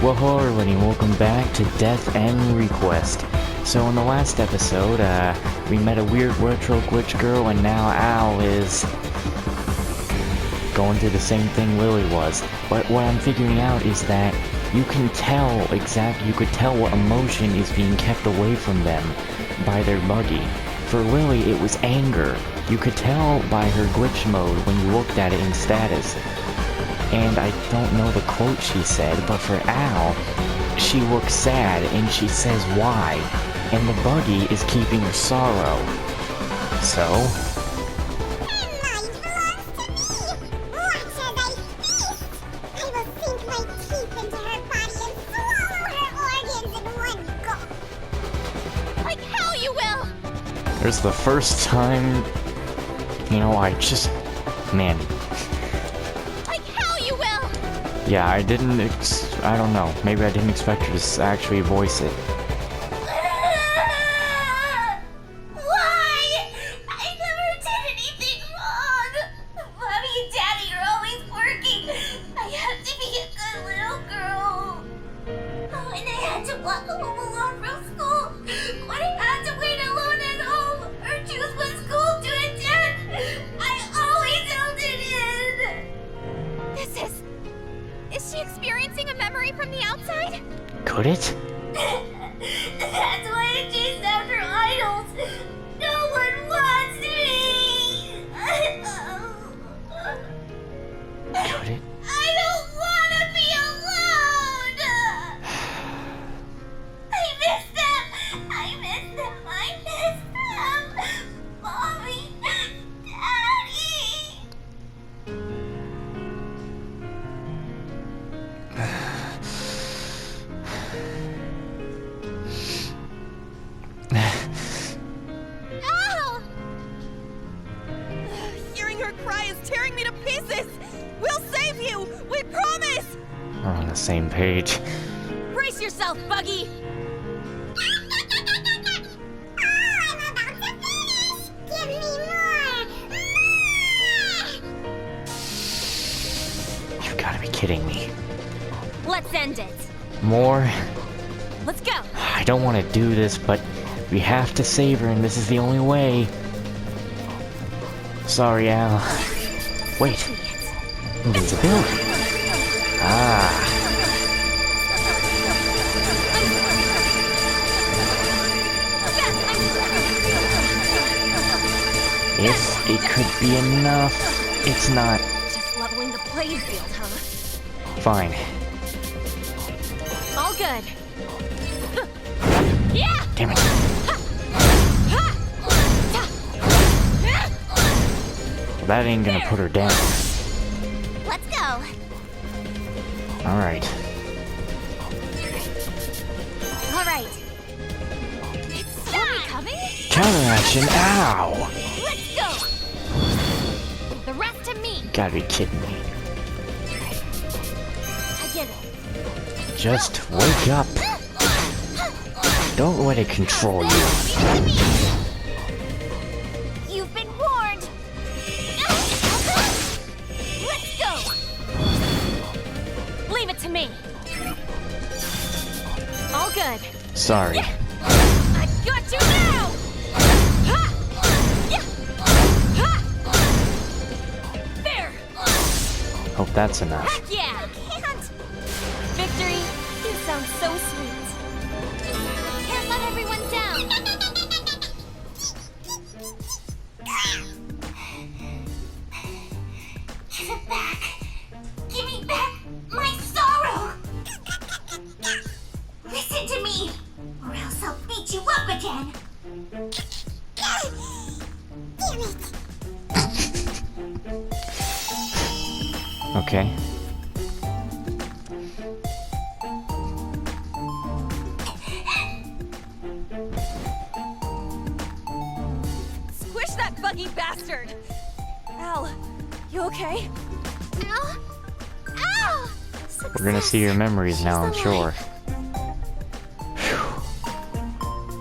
Well, hello everybody, and welcome back to Death and Request. So in the last episode, we met a weird retro glitch girl, and now Al is going through the same thing Lily was. But what I'm figuring out is that you could tell what emotion is being kept away from them by their buggy. For Lily, it was anger. You could tell by her glitch mode when you looked at it in status. And I don't know the quote she said, but for Al, she looks sad and she says why, and the buggy is keeping her sorrow. So... life belongs to me! Watch as I feast! I will sink my teeth into her body and swallow her organs in one gulp! Like hell you will! There's the first time... Man. Yeah, I don't know. Maybe I didn't expect her to actually voice it. Why? I never did anything wrong. Mommy and Daddy are always working. I have to be a good little girl. Oh, and I had to walk home alone from school. When I had to wait alone at home or choose what school to attend, I always held it in. Is she experiencing a memory from the outside? Could it? That's why I chased after idols. No one wants me. Could it? I don't want to be alone. I miss them. I miss them. Mommy, Daddy. Ow! Hearing her cry is tearing me to pieces! We'll save you! We promise! We're on the same page. Brace yourself, Buggy! Oh, I'm about to finish! Give me more! You've got to be kidding me. Let's end it. More? Let's go! I don't want to do this, but we have to save her, and this is the only way. Sorry, Al. Wait. Invincibility. Ah. If it could be enough, it's not. Just leveling the playing field, huh? Fine. All good. Yeah! Damn it. That ain't gonna put her down. Let's go. Alright. All right. It's coming. Counteraction, ow! Let's go. The rest to me. Gotta be kidding me. I get it. Just wake up. Don't let it control you. You've been warned. Let's go. Leave it to me. All good. Sorry. I got you now. Ha! Yeah! Ha! There. Hope that's enough. Heck yeah! Can't. Victory, you sound so sweet. Can't let everyone down. Give it back. Give me back my sorrow. Listen to me, or else I'll beat you up again. Damn it. Okay. Squish that buggy bastard! Al, you okay? Ow! Ow! We're gonna see your memories now, I'm sure.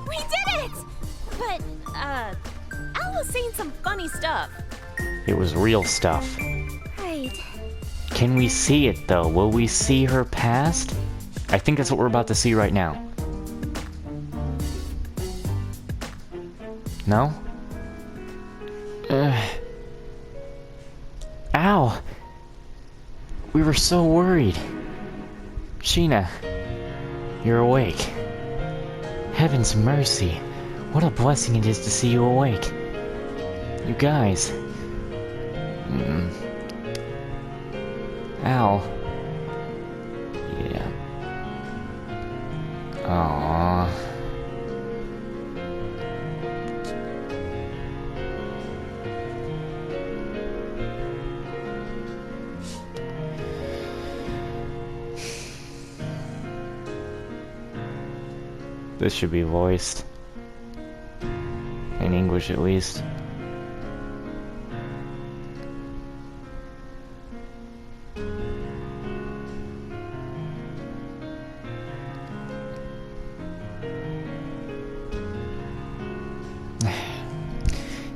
We did it! But, Al was saying some funny stuff. It was real stuff. Right. Can we see it, though? Will we see her past? I think that's what we're about to see right now. No? Ow! We were so worried. Sheena, you're awake. Heaven's mercy. What a blessing it is to see you awake. You guys. Al. Yeah. Aww. This should be voiced. In English, at least.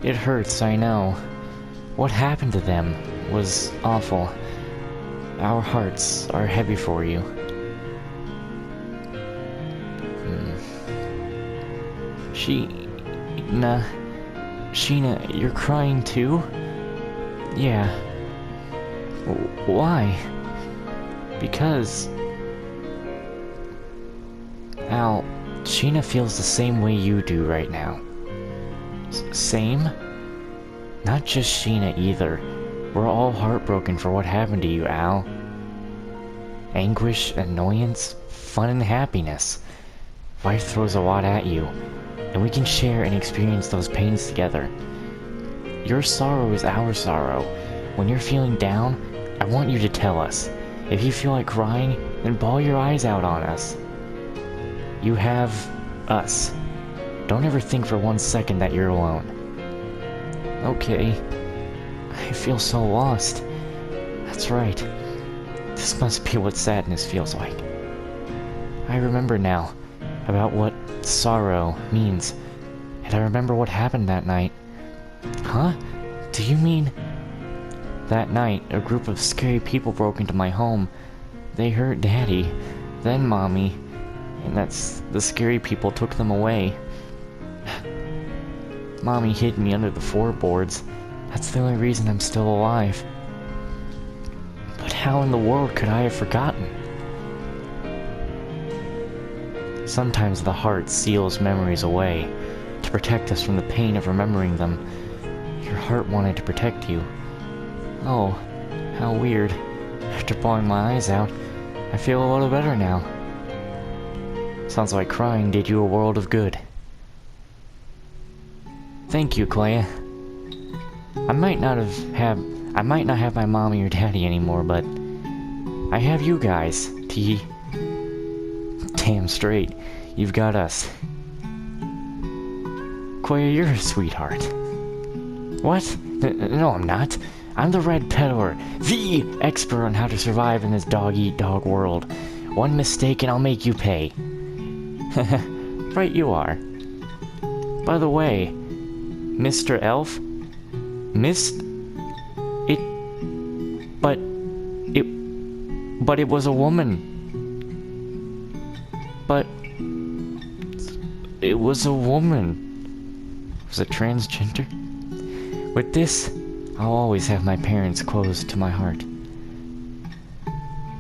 It hurts, I know. What happened to them was awful. Our hearts are heavy for you. Sheena, you're crying too? Yeah. Why? Because... Al, Sheena feels the same way you do right now. Same? Not just Sheena either. We're all heartbroken for what happened to you, Al. Anguish, annoyance, fun and happiness. Life throws a lot at you, and we can share and experience those pains together. Your sorrow is our sorrow. When you're feeling down, I want you to tell us. If you feel like crying, then bawl your eyes out on us. You have us. Don't ever think for 1 second that you're alone. Okay. I feel so lost. That's right. This must be what sadness feels like. I remember now about what sorrow means, and I remember what happened that night. Huh? Do you mean... That night, a group of scary people broke into my home. They hurt Daddy, then Mommy, and the scary people took them away. Mommy hid me under the floorboards. That's the only reason I'm still alive. But how in the world could I have forgotten? Sometimes the heart seals memories away, to protect us from the pain of remembering them. Your heart wanted to protect you. Oh, how weird. After bawling my eyes out, I feel a little better now. Sounds like crying did you a world of good. Thank you, Clea. I might not have my mommy or daddy anymore, but I have you guys. Damn straight, you've got us. Clea, you're a sweetheart. What? No, I'm not. I'm the Red Peddler, the expert on how to survive in this dog-eat-dog world. One mistake and I'll make you pay. Right you are. By the way, Mr. Elf? But it was a woman. But it was a woman. Was it transgender? With this, I'll always have my parents close to my heart.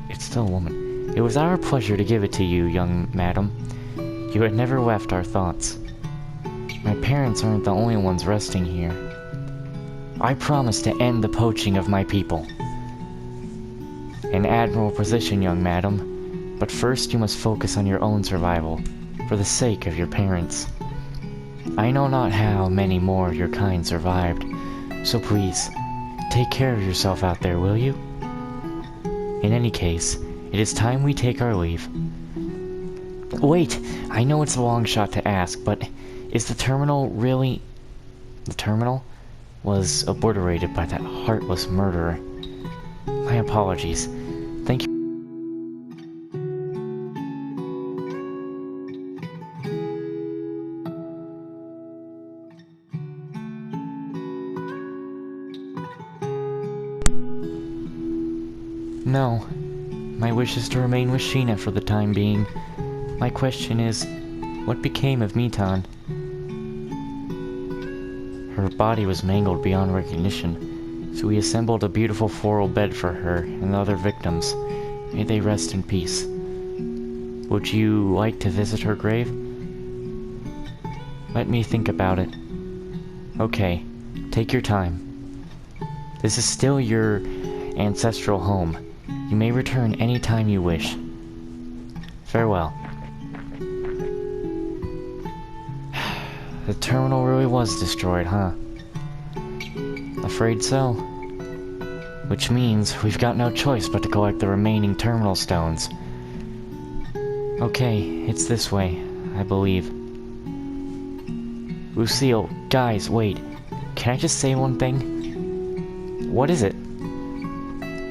It's still a woman. It was our pleasure to give it to you, young madam. You had never left our thoughts. My parents aren't the only ones resting here. I promise to end the poaching of my people. An admirable position, young madam, but first you must focus on your own survival, for the sake of your parents. I know not how many more of your kind survived, so please, take care of yourself out there, will you? In any case, it is time we take our leave. Wait, I know it's a long shot to ask, but is the terminal really... The terminal was obliterated by that heartless murderer. My apologies. Thank you. No, My wish is to remain with Sheena for the time being. My question is, what became of Mitan? Her body was mangled beyond recognition, so we assembled a beautiful floral bed for her and the other victims. May they rest in peace. Would you like to visit her grave? Let me think about it. Okay, take your time. This is still your ancestral home. You may return any time you wish. Farewell. The terminal really was destroyed, huh? Afraid so. Which means we've got no choice but to collect the remaining terminal stones. Okay, it's this way, I believe. Lucille, guys, wait. Can I just say one thing? What is it?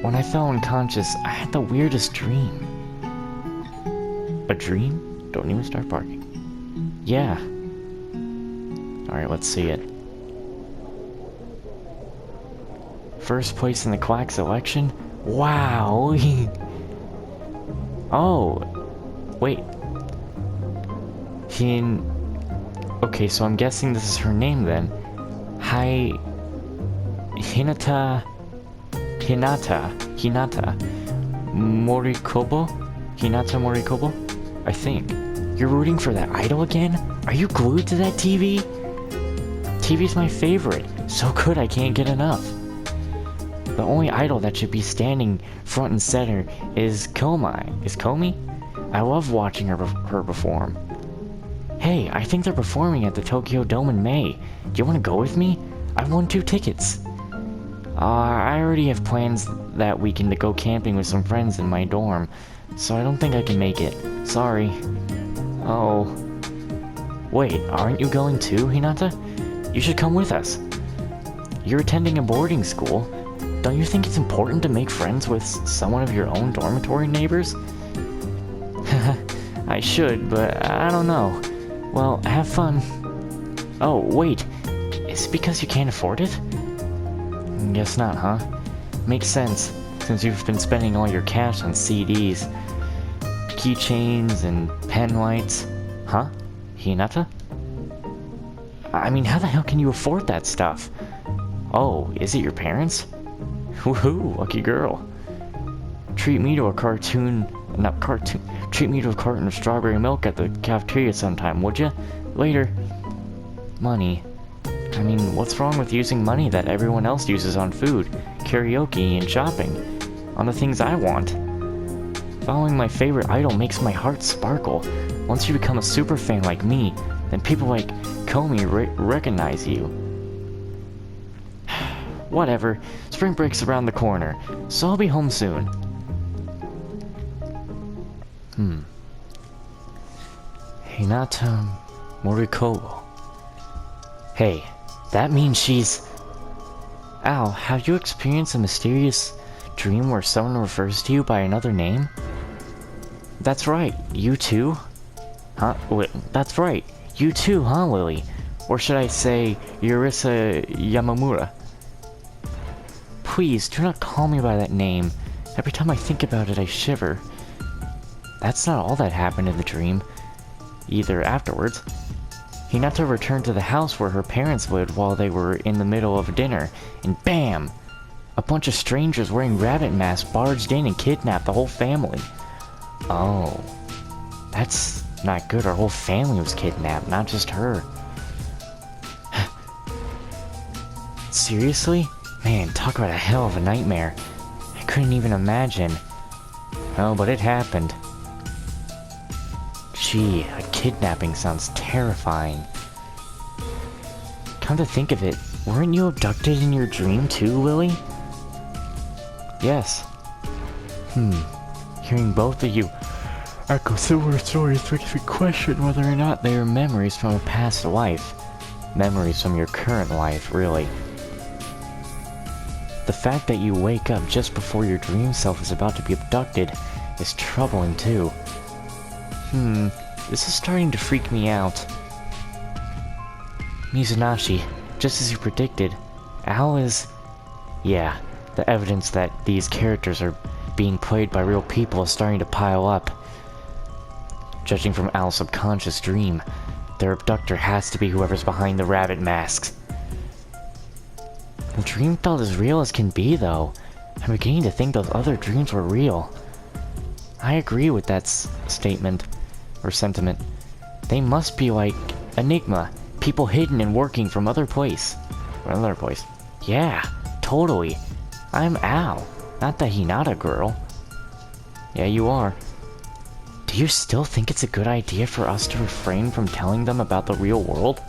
When I fell unconscious, I had the weirdest dream. A dream? Don't even start barking. Yeah. Alright, let's see it. First place in the Quacks election? Wow! Oh! Wait. Okay, so I'm guessing this is her name then. Hinata Morikobo? Hinata Morikobo? I think. You're rooting for that idol again? Are you glued to that TV? TV's my favorite. So good I can't get enough. The only idol that should be standing front and center is Komai. Is Komi? I love watching her perform. Hey, I think they're performing at the Tokyo Dome in May. Do you want to go with me? I won 2 tickets. I already have plans that weekend to go camping with some friends in my dorm, so I don't think I can make it. Sorry. Oh. Wait, aren't you going too, Hinata? You should come with us. You're attending a boarding school. Don't you think it's important to make friends with someone of your own dormitory neighbors? I should, but I don't know. Well, have fun. Oh, wait. Is it because you can't afford it? Guess not, huh? Makes sense, since you've been spending all your cash on CDs, keychains, and pen lights. Huh? Hinata? I mean, how the hell can you afford that stuff? Oh, is it your parents? Woohoo, lucky girl. Treat me to a carton of strawberry milk at the cafeteria sometime, would ya? Later. Money. I mean, what's wrong with using money that everyone else uses on food, karaoke, and shopping? On the things I want. Following my favorite idol makes my heart sparkle. Once you become a super fan like me, then people like Komi recognize you. Whatever, spring break's around the corner, so I'll be home soon. Hinata Morikobo. Hey, that means she's... Al, have you experienced a mysterious dream where someone refers to you by another name? That's right, you too? Huh? Wait, that's right, you too, huh, Lily? Or should I say, Yurisa Yamamura? Please, do not call me by that name. Every time I think about it, I shiver. That's not all that happened in the dream. Either afterwards. Hinata returned to the house where her parents lived while they were in the middle of dinner, and BAM! A bunch of strangers wearing rabbit masks barged in and kidnapped the whole family. Oh. That's not good. Our whole family was kidnapped, not just her. Seriously? Man, talk about a hell of a nightmare. I couldn't even imagine. Oh, but it happened. Gee, a kidnapping sounds terrifying. Come to think of it, weren't you abducted in your dream too, Lily? Yes. Hearing both of you echo similar stories makes me question whether or not they are memories from a past life. Memories from your current life, really. The fact that you wake up just before your dream self is about to be abducted is troubling too. This is starting to freak me out. Mizunaishi, just as you predicted, Al is... Yeah, the evidence that these characters are being played by real people is starting to pile up. Judging from Al's subconscious dream, their abductor has to be whoever's behind the rabbit masks. The dream felt as real as can be, though. I'm beginning to think those other dreams were real. I agree with that statement, or sentiment. They must be like Enigma, people hidden and working from other place. Or another place. Yeah, totally. I'm Al, not the Hinata girl. Yeah, you are. Do you still think it's a good idea for us to refrain from telling them about the real world?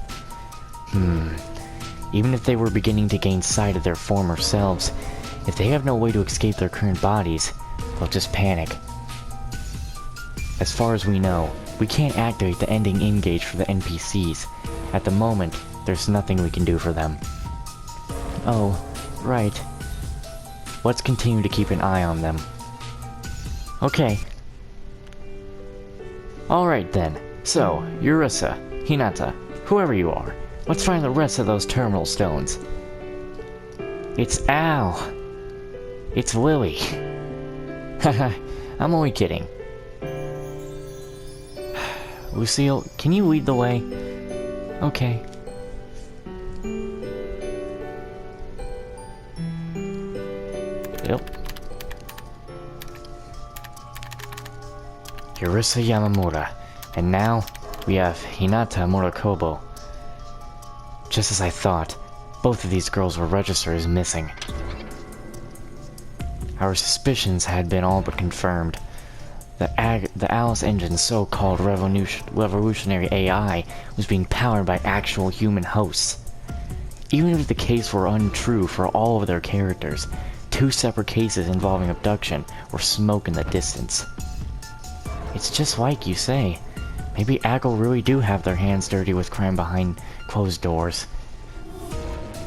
Even if they were beginning to gain sight of their former selves, if they have no way to escape their current bodies, they'll just panic. As far as we know, we can't activate the ending engage for the NPCs. At the moment, there's nothing we can do for them. Oh, right. Let's continue to keep an eye on them. Okay. Alright then. So, Urisa, Hinata, whoever you are, let's find the rest of those terminal stones. It's Al. It's Lily. Haha, I'm only kidding. Lucille, can you lead the way? Okay. Yep. Urisa Yamamura. And now, we have Hinata Murakobo. Just as I thought, both of these girls were registered as missing. Our suspicions had been all but confirmed. The Alice Engine's so-called revolutionary AI was being powered by actual human hosts. Even if the case were untrue for all of their characters, 2 separate cases involving abduction were smoke in the distance. It's just like you say. Maybe AGL really do have their hands dirty with crime behind closed doors.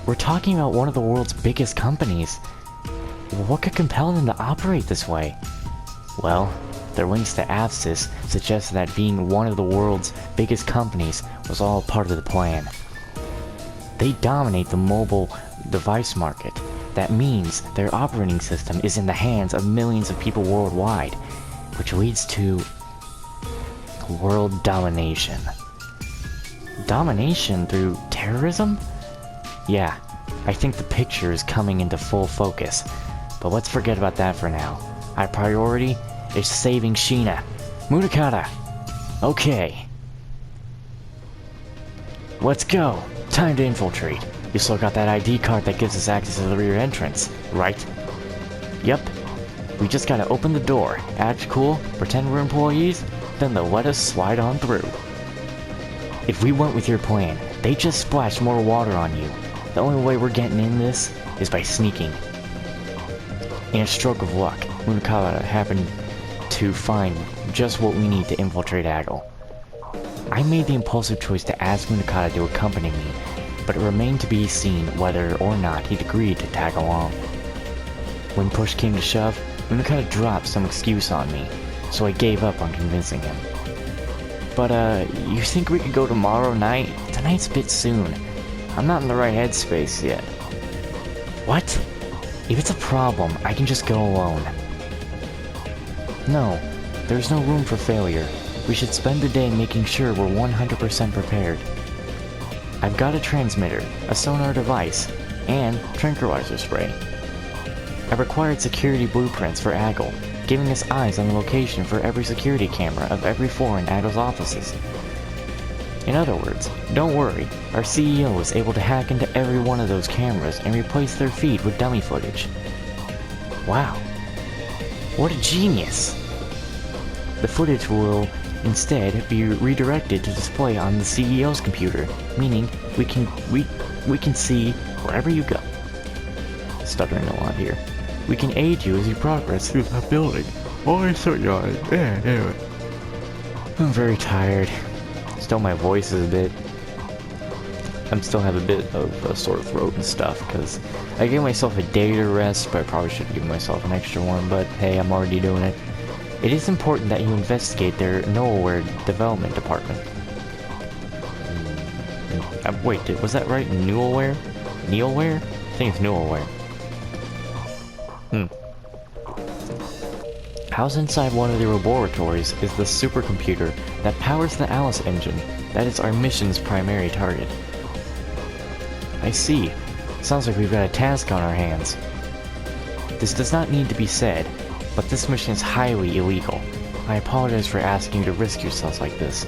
We're talking about one of the world's biggest companies. What could compel them to operate this way? Well, their links to AFSIS suggest that being one of the world's biggest companies was all part of the plan. They dominate the mobile device market. That means their operating system is in the hands of millions of people worldwide, which leads to world domination. Domination through terrorism? Yeah, I think the picture is coming into full focus, but let's forget about that for now. Our priority is saving Sheena. Munakata! Okay. Let's go! Time to infiltrate. You still got that ID card that gives us access to the rear entrance, right? Yep. We just gotta open the door, act cool, pretend we're employees, then they'll let us slide on through. If we went with your plan, they just splash more water on you. The only way we're getting in this is by sneaking. In a stroke of luck, Munakata happened to find just what we need to infiltrate AGL. I made the impulsive choice to ask Munakata to accompany me, but it remained to be seen whether or not he'd agreed to tag along. When push came to shove, Munakata dropped some excuse on me, so I gave up on convincing him. But you think we could go tomorrow night? Tonight's a bit soon. I'm not in the right headspace yet. What? If it's a problem, I can just go alone. No, there's no room for failure. We should spend the day making sure we're 100% prepared. I've got a transmitter, a sonar device, and tranquilizer spray. I've required security blueprints for AGL, giving us eyes on the location for every security camera of every floor in AGL's offices. In other words, don't worry, our CEO was able to hack into every one of those cameras and replace their feed with dummy footage. Wow. What a genius! The footage will instead be redirected to display on the CEO's computer, meaning we can see wherever you go. Stuttering a lot here. We can aid you as you progress through the building. Oh, so young. Yeah, anyway. I'm very tired. Still, my voice is a bit... I still have a bit of a sore throat and stuff, because I gave myself a day to rest, but I probably should give myself an extra one, but hey, I'm already doing it. It is important that you investigate their Nowhere development department. Wait, was that right? Newlware? Neolware? I think it's Newlware. Housed inside one of the laboratories is the supercomputer that powers the Alice engine. That is our mission's primary target. I see. Sounds like we've got a task on our hands. This does not need to be said, but this mission is highly illegal. I apologize for asking you to risk yourselves like this.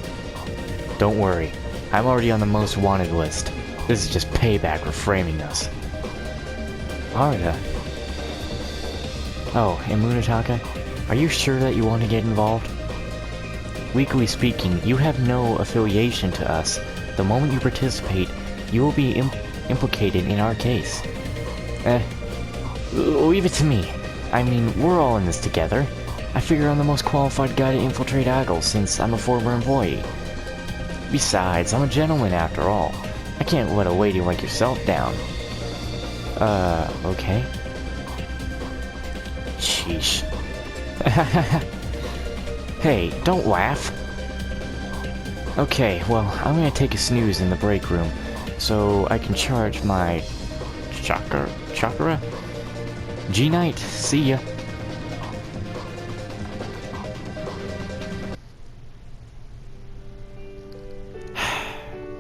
Don't worry, I'm already on the most wanted list. This is just payback for framing us. Arda. Oh, and Munataka, are you sure that you want to get involved? Legally speaking, you have no affiliation to us. The moment you participate, you will be implicated in our case. Leave it to me. I mean, we're all in this together. I figure I'm the most qualified guy to infiltrate Aggle since I'm a former employee. Besides, I'm a gentleman after all. I can't let a lady like yourself down. Okay. Sheesh. Hey, don't laugh. Okay, well, I'm gonna take a snooze in the break room, so I can charge my... chakra? G-Night, see ya.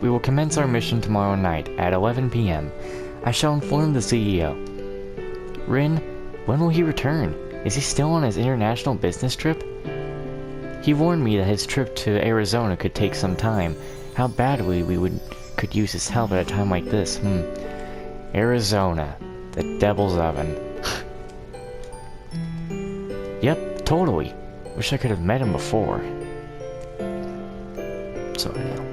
We will commence our mission tomorrow night at 11 p.m. I shall inform the CEO. Rin, when will he return? Is he still on his international business trip? He warned me that his trip to Arizona could take some time. How badly we could use his help at a time like this. Arizona. The devil's oven. Yep, totally. Wish I could have met him before. So anyhow.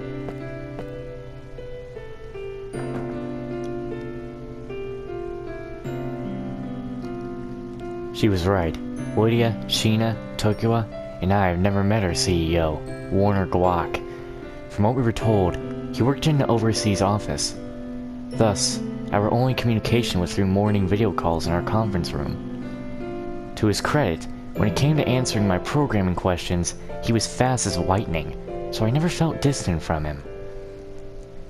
She was right. Lydia, Sheena, Tokiwa, and I have never met our CEO, Warner Glock. From what we were told, he worked in the overseas office. Thus, our only communication was through morning video calls in our conference room. To his credit, when it came to answering my programming questions, he was fast as lightning, so I never felt distant from him.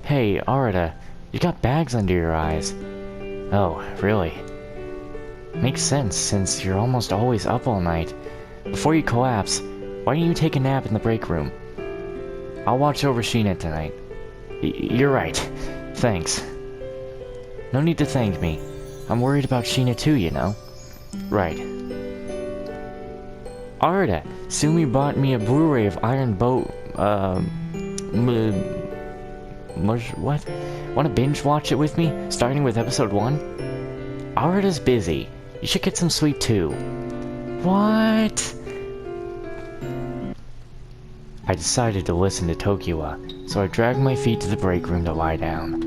Hey, Arda, you got bags under your eyes. Oh, really? Makes sense, since you're almost always up all night. Before you collapse, why don't you take a nap in the break room? I'll watch over Sheena tonight. You're right. Thanks. No need to thank me. I'm worried about Sheena too, you know. Right. Arda, Sumi bought me a Blu-ray of Iron Boat, what? Wanna binge watch it with me, starting with episode 1? Arda's busy. You should get some sleep too. What? I decided to listen to Tokiwa, so I dragged my feet to the break room to lie down.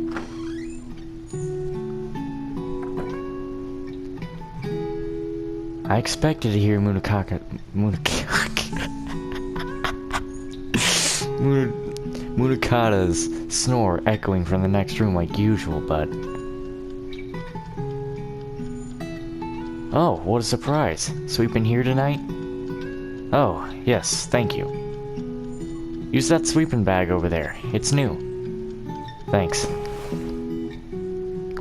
I expected to hear Munakata's snore echoing from the next room like usual, but... Oh, what a surprise. Sleeping here tonight? Oh, yes, thank you. Use that sleeping bag over there. It's new. Thanks.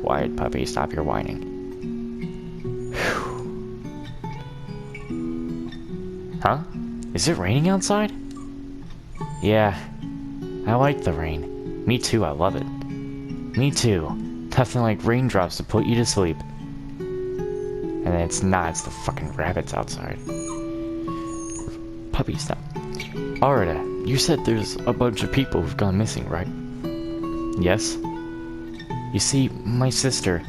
Quiet, puppy. Stop your whining. Huh? Is it raining outside? Yeah. I like the rain. Me too, I love it. Me too. Nothing like raindrops to put you to sleep. And then it's not, it's the fucking rabbits outside. Puppy, stop. Arda, you said there's a bunch of people who've gone missing, right? Yes? You see, my sister,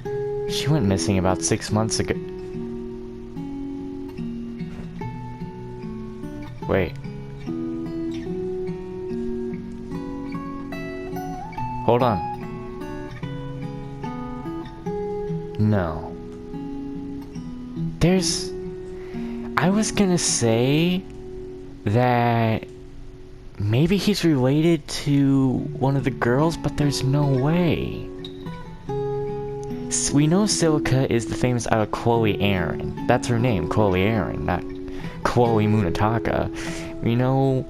she went missing about 6 months ago. Wait. Hold on. No. I was gonna say that maybe he's related to one of the girls, but there's no way. We know Silica is the famous Chloe Aaron. That's her name, Chloe Aaron, not Chloe Munataka. We know...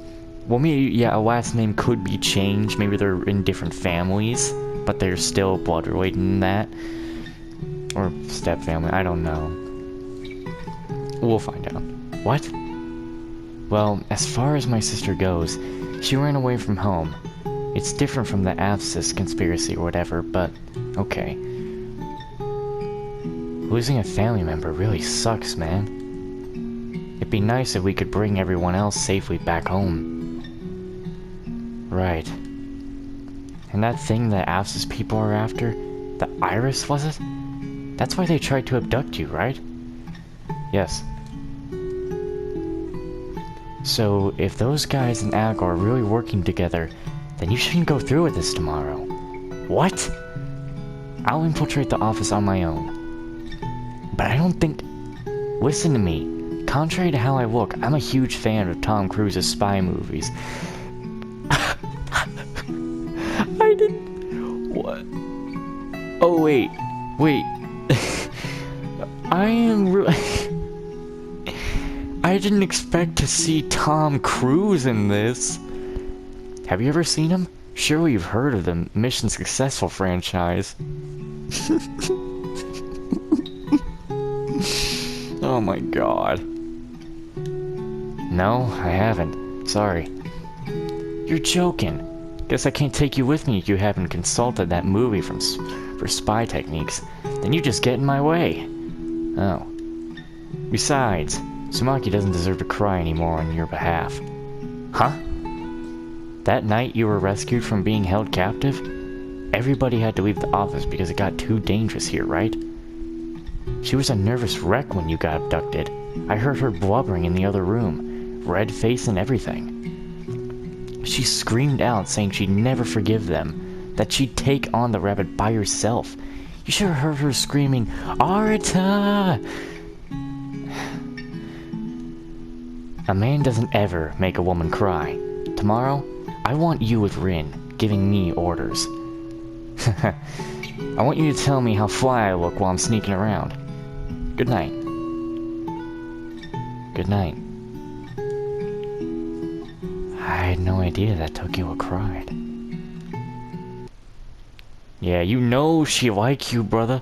Well, maybe, yeah, a last name could be changed. Maybe they're in different families, but they're still blood related in that. Or step family, I don't know. We'll find out. What? Well, as far as my sister goes, she ran away from home. It's different from the Abscess conspiracy or whatever, but okay. Losing a family member really sucks, man. It'd be nice if we could bring everyone else safely back home. Right. And that thing the Abscess people are after, the Iris, was it? That's why they tried to abduct you, right? Yes. So, if those guys and Ag are really working together, then you shouldn't go through with this tomorrow. What? I'll infiltrate the office on my own. But I don't think... Listen to me. Contrary to how I look, I'm a huge fan of Tom Cruise's spy movies. I didn't... What? Oh, wait. Wait. I am really... I didn't expect to see Tom Cruise in this. Have you ever seen him? Surely you've heard of the Mission Successful franchise. Oh my god. No, I haven't. Sorry. You're joking. Guess I can't take you with me if you haven't consulted that movie for spy techniques. Then you just get in my way. Oh. Besides, Sumaki doesn't deserve to cry anymore on your behalf. Huh? That night you were rescued from being held captive? Everybody had to leave the office because it got too dangerous here, right? She was a nervous wreck when you got abducted. I heard her blubbering in the other room, red face and everything. She screamed out saying she'd never forgive them, that she'd take on the rabbit by herself. You should have heard her screaming, "Arita!" A man doesn't ever make a woman cry. Tomorrow, I want you with Rin, giving me orders. I want you to tell me how fly I look while I'm sneaking around. Good night. Good night. I had no idea that Tokyo cried. Yeah, you know she like you, brother.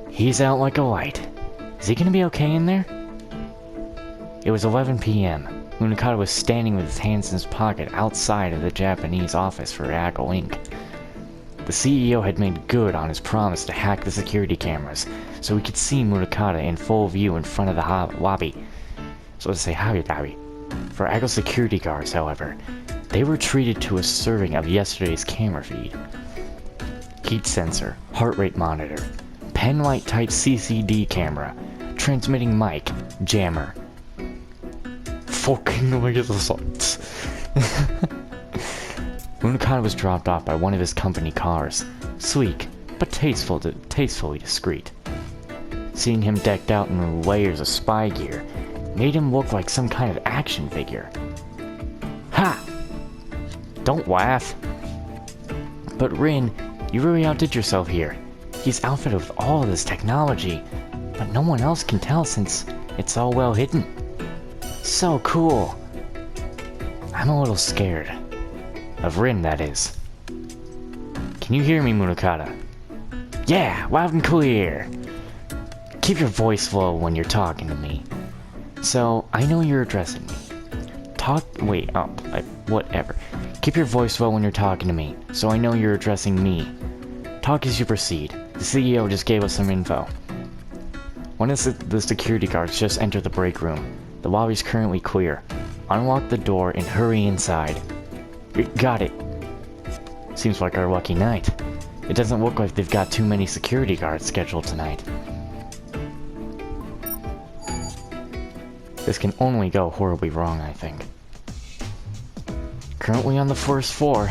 He's out like a light. Is he gonna be okay in there? It was 11 p.m. Munakata was standing with his hands in his pocket outside of the Japanese office for Aggle Inc. The CEO had made good on his promise to hack the security cameras, so we could see Munakata in full view in front of the lobby. So to say howdy. For Aggle security guards, however, they were treated to a serving of yesterday's camera feed. Heat sensor, heart rate monitor, pen light type CCD camera, transmitting mic, jammer. Fucking look at the sights. Munakata was dropped off by one of his company cars, sleek, but tastefully discreet. Seeing him decked out in layers of spy gear made him look like some kind of action figure. Ha! Don't laugh. But Rin, you really outdid yourself here. He's outfitted with all of this technology, but no one else can tell since it's all well hidden. So cool. I'm a little scared. Of Rin, that is. Can you hear me, Munakata? Yeah, loud and clear. Keep your voice low when you're talking to me. So, I know you're addressing me. Whatever. Keep your voice low when you're talking to me, so I know you're addressing me. Talk as you proceed. The CEO just gave us some info. One of the security guards just entered the break room. The lobby's currently clear. Unlock the door and hurry inside. Got it. Seems like our lucky night. It doesn't look like they've got too many security guards scheduled tonight. This can only go horribly wrong, I think. Currently on the first floor,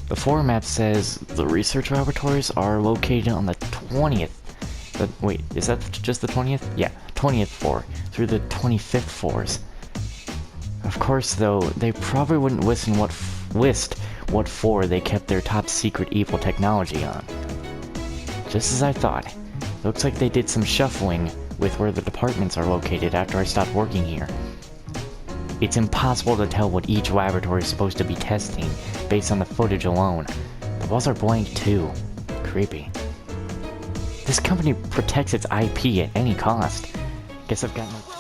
the floor map says the research laboratories are located on the 20th. Wait, is that just the 20th? Yeah, 20th floor through the 25th floors. Of course, though, they probably wouldn't list what floor they kept their top secret evil technology on. Just as I thought. Looks like they did some shuffling with where the departments are located after I stopped working here. It's impossible to tell what each laboratory is supposed to be testing based on the footage alone. The walls are blank too. Creepy. This company protects its IP at any cost. Guess I've got no